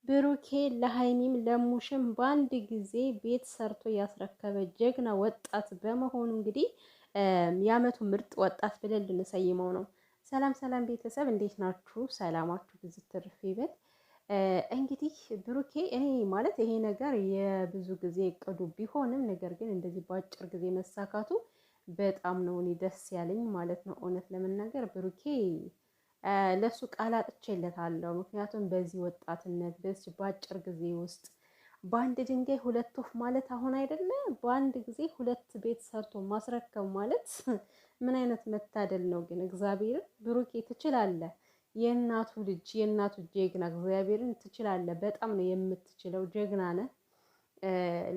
ብሩኬ ለሀይሚም ለሙሽም በአንድ ጊዜ ቤት ሰርቶ ያስረከበ ጀግና ወጣት በመሆኑ እንግዲህ የአመቱ ምርጥ ወጣት ብለን ልንሰይመው ነው። ሰላም ሰላም ቤተሰብ እንዴት ናችሁ? ሰላማችሁ ብዙ ትርፍ ይበል። እንግዲህ ብሩኬ እኔ ማለት ይሄ ነገር የብዙ ጊዜ እቅዱ ቢሆንም ነገር ግን እንደዚህ በአጭር ጊዜ መሳካቱ በጣም ነው እኔ ደስ ያለኝ ማለት ነው። እውነት ለመናገር ብሩኬ ለሱ ቃል አጥቼለታለሁ። ምክንያቱም በዚህ ወጣትነት በዚህ በአጭር ጊዜ ውስጥ በአንድ ድንጋይ ሁለት ወፍ ማለት አሁን አይደለ፣ በአንድ ጊዜ ሁለት ቤት ሰርቶ ማስረከብ ማለት ምን አይነት መታደል ነው ግን! እግዚአብሔርን ብሩኬ ትችላለህ። የእናቱ ልጅ የእናቱ ጀግና፣ እግዚአብሔርን ትችላለህ። በጣም ነው የምትችለው። ጀግና ነህ።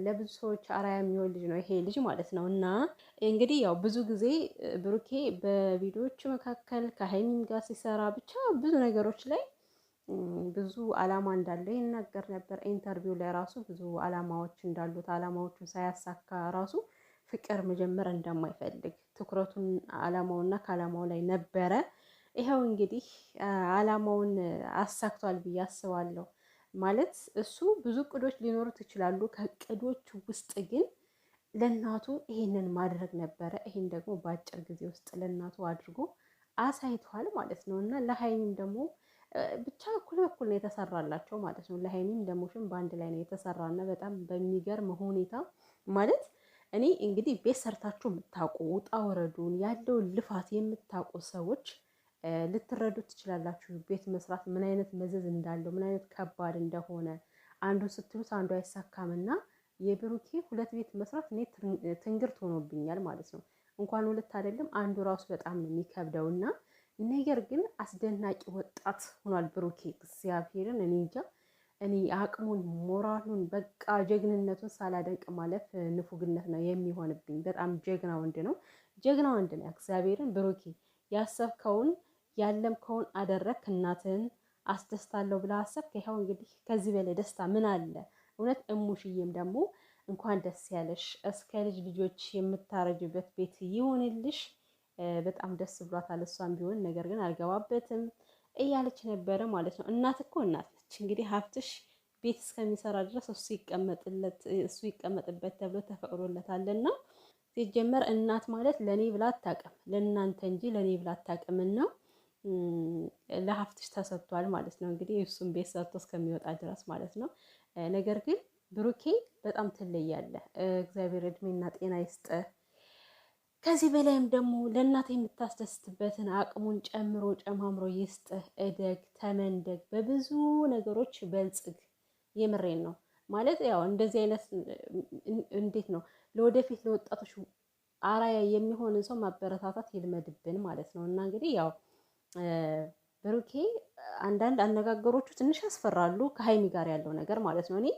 ለብዙ ሰዎች አርአያ የሚሆን ልጅ ነው ይሄ ልጅ ማለት ነው። እና እንግዲህ ያው ብዙ ጊዜ ብሩኬ በቪዲዮዎች መካከል ከሀይሚም ጋር ሲሰራ ብቻ ብዙ ነገሮች ላይ ብዙ አላማ እንዳለው ይናገር ነበር። ኢንተርቪው ላይ ራሱ ብዙ አላማዎች እንዳሉት አላማዎቹን ሳያሳካ ራሱ ፍቅር መጀመር እንደማይፈልግ ትኩረቱን አላማውና ከአላማው ላይ ነበረ። ይኸው እንግዲህ አላማውን አሳክቷል ብዬ አስባለሁ። ማለት እሱ ብዙ እቅዶች ሊኖሩት ይችላሉ። ከእቅዶች ውስጥ ግን ለእናቱ ይሄንን ማድረግ ነበረ። ይሄን ደግሞ በአጭር ጊዜ ውስጥ ለእናቱ አድርጎ አሳይቷል ማለት ነው። እና ለሀይሚም ደግሞ ብቻ እኩል በኩል ነው የተሰራላቸው ማለት ነው። ለሀይሚም ለሙሽም በአንድ ላይ ነው የተሰራና በጣም በሚገርም ሁኔታ ማለት እኔ እንግዲህ ቤት ሰርታችሁ የምታውቁ ውጣ ወረዱን ያለውን ልፋት የምታውቁ ሰዎች ልትረዱ ትችላላችሁ። ቤት መስራት ምን አይነት መዘዝ እንዳለው ምን አይነት ከባድ እንደሆነ አንዱን ስትሉት አንዱ አይሳካምና የብሩኬ ሁለት ቤት መስራት እኔ ትንግርት ሆኖብኛል ማለት ነው። እንኳን ሁለት አይደለም አንዱ ራሱ በጣም ነው የሚከብደውና ነገር ግን አስደናቂ ወጣት ሆኗል ብሩኬ። እግዚአብሔርን እኔ እንጃ እኔ አቅሙን ሞራሉን በቃ ጀግንነቱን ሳላደንቅ ማለፍ ንፉግነት ነው የሚሆንብኝ። በጣም ጀግና ወንድ ነው፣ ጀግና ወንድ ነው። እግዚአብሔርን ብሩኬ ያሰብከውን ያለምከውን አደረክ። እናትህን አስደስታለሁ ብለህ አሰብክ። ይኸው እንግዲህ ከዚህ በላይ ደስታ ምን አለ? እውነት እሙሽዬም ደግሞ እንኳን ደስ ያለሽ፣ እስከ ልጅ ልጆች የምታረጅበት ቤት ይሆንልሽ። በጣም ደስ ብሏታል እሷም ቢሆን ነገር ግን አልገባበትም እያለች ነበረ ማለት ነው። እናት እኮ እናት ነች። እንግዲህ ሀብትሽ ቤት እስከሚሰራ ድረስ እሱ ይቀመጥበት ተብሎ ተፈቅዶለታልና ሲጀመር እናት ማለት ለእኔ ብላ አታውቅም፣ ለእናንተ እንጂ ለእኔ ብላ አታውቅምና ለሀብትሽ ተሰጥቷል ማለት ነው። እንግዲህ እሱም ቤት ሰርቶ እስከሚወጣ ድረስ ማለት ነው። ነገር ግን ብሩኬ በጣም ትለያለህ። እግዚአብሔር እድሜና ጤና ይስጥህ። ከዚህ በላይም ደግሞ ለእናት የምታስደስትበትን አቅሙን ጨምሮ ጨማምሮ ይስጥህ። እደግ፣ ተመንደግ፣ በብዙ ነገሮች በልጽግ። የምሬን ነው ማለት ያው እንደዚህ አይነት እንዴት ነው ለወደፊት ለወጣቶች አራያ የሚሆንን ሰው ማበረታታት ይልመድብን ማለት ነው። እና እንግዲህ ያው ብሩኬ አንዳንድ አነጋገሮቹ ትንሽ ያስፈራሉ። ከሀይሚ ጋር ያለው ነገር ማለት ነው። እኔ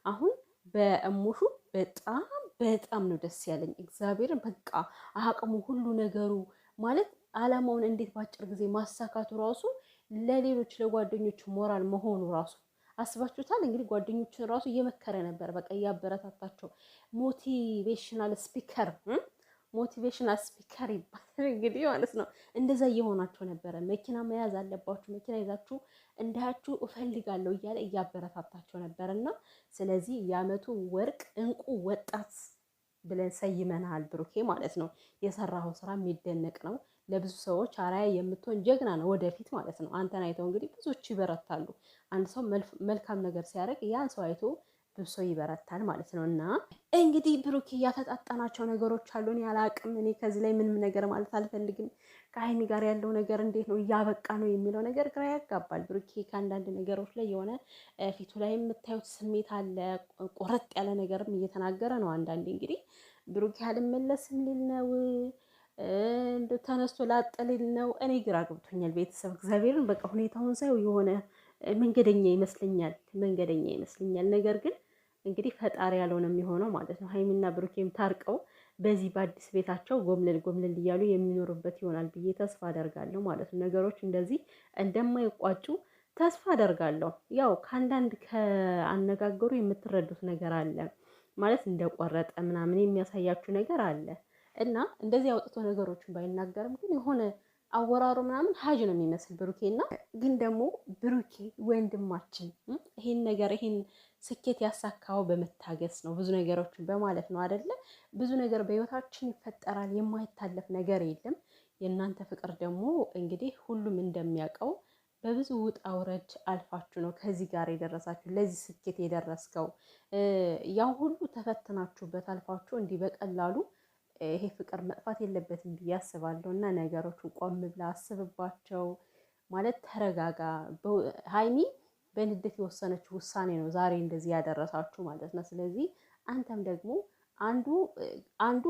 አሁን በእሙሹ በጣም ነው ደስ ያለኝ። እግዚአብሔርን በቃ አቅሙ ሁሉ ነገሩ ማለት አላማውን እንዴት በአጭር ጊዜ ማሳካቱ ራሱ ለሌሎች ለጓደኞቹ ሞራል መሆኑ ራሱ አስባችሁታል። እንግዲህ ጓደኞቹን ራሱ እየመከረ ነበር፣ በቃ እያበረታታቸው ሞቲቬሽናል ስፒከር ይባላል እንግዲህ ማለት ነው። እንደዛ እየሆናቸው ነበረ። መኪና መያዝ አለባችሁ፣ መኪና ይዛችሁ እንዳያችሁ እፈልጋለሁ እያለ እያበረታታቸው ነበር። እና ስለዚህ የአመቱ ወርቅ እንቁ ወጣት ብለን ሰይመናል ብሩኬ ማለት ነው። የሰራኸው ስራ የሚደነቅ ነው። ለብዙ ሰዎች አርአያ የምትሆን ጀግና ነው ወደፊት ማለት ነው። አንተን አይተው እንግዲህ ብዙዎች ይበረታሉ። አንድ ሰው መልካም ነገር ሲያደርግ ያን ሰው አይቶ ብዙ ሰው ይበረታል ማለት ነው። እና እንግዲህ ብሩኬ እያፈጣጠናቸው ነገሮች አሉ። እኔ አላቅም። እኔ ከዚህ ላይ ምንም ነገር ማለት አልፈልግም። ከሀይሚ ጋር ያለው ነገር እንዴት ነው እያበቃ ነው የሚለው ነገር ግራ ያጋባል። ብሩኬ ከአንዳንድ ነገሮች ላይ የሆነ ፊቱ ላይ የምታዩት ስሜት አለ። ቆረጥ ያለ ነገርም እየተናገረ ነው። አንዳንዴ እንግዲህ ብሩኬ አልመለስም ሊል ነው እንደ ተነስቶ ላጠልል ነው። እኔ ግራ ገብቶኛል ቤተሰብ እግዚአብሔርን በቃ ሁኔታውን ሳይው የሆነ መንገደኛ ይመስለኛል። ነገር ግን እንግዲህ ፈጣሪ ያለው ነው የሚሆነው ማለት ነው። ሀይሚና ብሩኬም ታርቀው በዚህ በአዲስ ቤታቸው ጎምለል እያሉ የሚኖሩበት ይሆናል ብዬ ተስፋ አደርጋለሁ ማለት ነው። ነገሮች እንደዚህ እንደማይቋጩ ተስፋ አደርጋለሁ። ያው ከአንዳንድ ከአነጋገሩ የምትረዱት ነገር አለ ማለት እንደቆረጠ ምናምን የሚያሳያችሁ ነገር አለ እና እንደዚህ አውጥቶ ነገሮችን ባይናገርም ግን የሆነ አወራሩ ምናምን ሀጅ ነው የሚመስል ብሩኬና ግን ደግሞ ብሩኬ ወንድማችን ይሄን ስኬት ያሳካው በመታገስ ነው፣ ብዙ ነገሮችን በማለት ነው አይደለ? ብዙ ነገር በህይወታችን ይፈጠራል፣ የማይታለፍ ነገር የለም። የእናንተ ፍቅር ደግሞ እንግዲህ ሁሉም እንደሚያውቀው በብዙ ውጣ ውረድ አልፋችሁ ነው ከዚህ ጋር የደረሳችሁ፣ ለዚህ ስኬት የደረስከው። ያው ሁሉ ተፈትናችሁበት አልፋችሁ እንዲህ በቀላሉ ይሄ ፍቅር መጥፋት የለበትም ብዬ አስባለሁ። እና ነገሮችን ቆም ብላ አስብባቸው ማለት ተረጋጋ። ሀይሚ በንዴት የወሰነችው ውሳኔ ነው ዛሬ እንደዚህ ያደረሳችሁ ማለት ነው። ስለዚህ አንተም ደግሞ አንዱ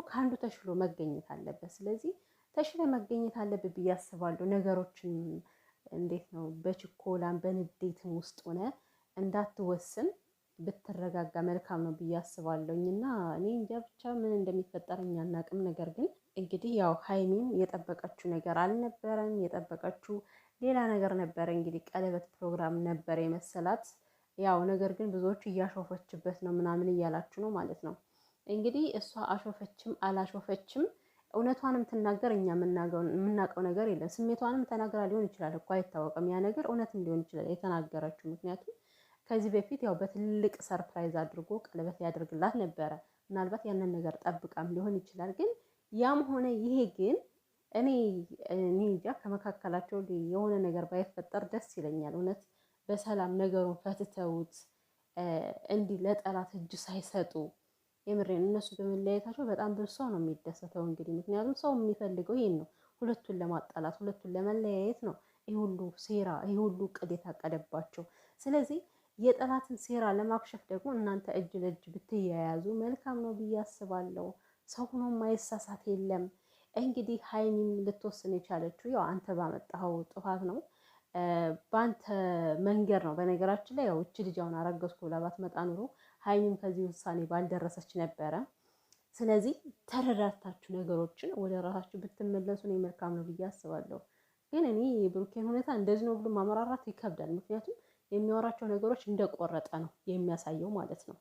ከአንዱ ተሽሎ መገኘት አለበት። ስለዚህ ተሽለ መገኘት አለበት ብዬ አስባለሁ። ነገሮችን እንዴት ነው በችኮላም በንዴትም ውስጥ ሆነ እንዳትወስን ብትረጋጋ መልካም ነው ብዬ አስባለሁኝ። እና እኔ እንጃ ብቻ ምን እንደሚፈጠር እኛ አናውቅም። ነገር ግን እንግዲህ ያው ሀይሚም የጠበቀችው ነገር አልነበረም። የጠበቀችው ሌላ ነገር ነበረ። እንግዲህ ቀለበት ፕሮግራም ነበር የመሰላት። ያው ነገር ግን ብዙዎች እያሾፈችበት ነው ምናምን እያላችሁ ነው ማለት ነው። እንግዲህ እሷ አሾፈችም አላሾፈችም እውነቷንም ትናገር፣ እኛ የምናውቀው ነገር የለም። ስሜቷንም ተናግራ ሊሆን ይችላል እኮ አይታወቅም። ያ ነገር እውነትም ሊሆን ይችላል የተናገረችው። ምክንያቱም ከዚህ በፊት ያው በትልቅ ሰርፕራይዝ አድርጎ ቀለበት ያደርግላት ነበረ። ምናልባት ያንን ነገር ጠብቃም ሊሆን ይችላል። ግን ያም ሆነ ይሄ ግን እኔ እንጃ ከመካከላቸው የሆነ ነገር ባይፈጠር ደስ ይለኛል። እውነት በሰላም ነገሩን ፈትተውት እንዲህ ለጠላት እጅ ሳይሰጡ የምሬን እነሱ በመለያየታቸው በጣም ብዙ ሰው ነው የሚደሰተው። እንግዲህ ምክንያቱም ሰው የሚፈልገው ይሄን ነው፣ ሁለቱን ለማጣላት ሁለቱን ለመለያየት ነው ይሄ ሁሉ ሴራ ይሄ ሁሉ እቅድ የታቀደባቸው። ስለዚህ የጠላትን ሴራ ለማክሸፍ ደግሞ እናንተ እጅ ለእጅ ብትያያዙ መልካም ነው ብዬ አስባለሁ። ሰው ሆኖ ማይሳሳት የለም። እንግዲህ ሀይሚም ልትወስን የቻለችው ያው አንተ ባመጣኸው ጥፋት ነው፣ በአንተ መንገድ ነው። በነገራችን ላይ ያው እች ልጅ አሁን አረገዝኩ ብላ ባትመጣ ኑሮ ሀይሚም ከዚህ ውሳኔ ባልደረሰች ነበረ። ስለዚህ ተረዳታችሁ ነገሮችን ወደ ራሳችሁ ብትመለሱ ነው መልካም ነው ብዬ አስባለሁ። ግን እኔ የብሩኬን ሁኔታ እንደዚህ ነው ብሎ ማመራራት ይከብዳል። ምክንያቱም የሚያወራቸው ነገሮች እንደቆረጠ ነው የሚያሳየው ማለት ነው።